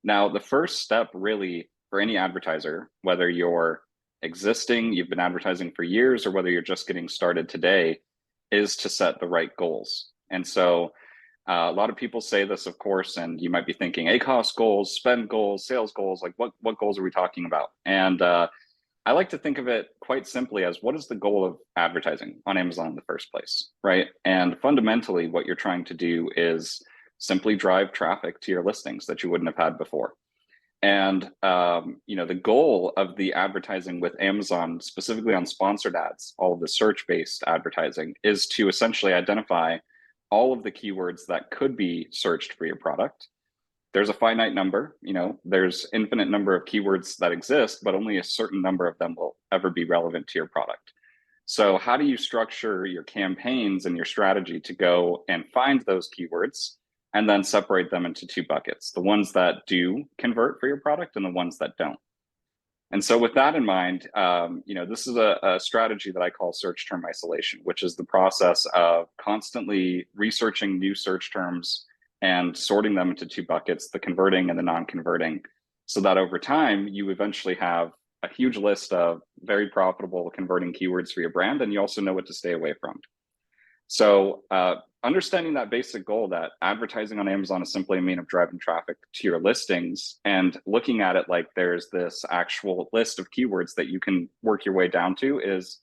Now, the first step really for any advertiser, whether you're existing, you've been advertising for years, or whether you're just getting started today, is to set the right goals. And so a lot of people say this, of course, and you might be thinking ACoS goals, spend goals, sales goals, like what goals are we talking about? And I like to think of it quite simply as what is the goal of advertising on Amazon in the first place, right? And fundamentally, what you're trying to do is simply drive traffic to your listings that you wouldn't have had before. And the goal of the advertising with Amazon, specifically on sponsored ads, all of the search-based advertising, is to essentially identify all of the keywords that could be searched for your product. There's a finite number, there's infinite number of keywords that exist, but only a certain number of them will ever be relevant to your product. So how do you structure your campaigns and your strategy to go and find those keywords and then separate them into two buckets, the ones that do convert for your product and the ones that don't? And so with that in mind, this is a strategy that I call search term isolation, which is the process of constantly researching new search terms and sorting them into two buckets, the converting and the non-converting, so that over time, you eventually have a huge list of very profitable converting keywords for your brand, and you also know what to stay away from. So understanding that basic goal that advertising on Amazon is simply a mean of driving traffic to your listings, and looking at it like there's this actual list of keywords that you can work your way down to, is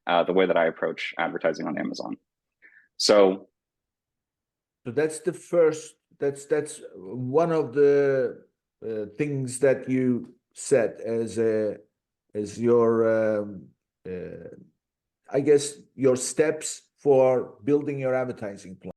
the way that I approach advertising on Amazon. So that's the first, that's one of the things that you set as your I guess your steps for building your advertising plan.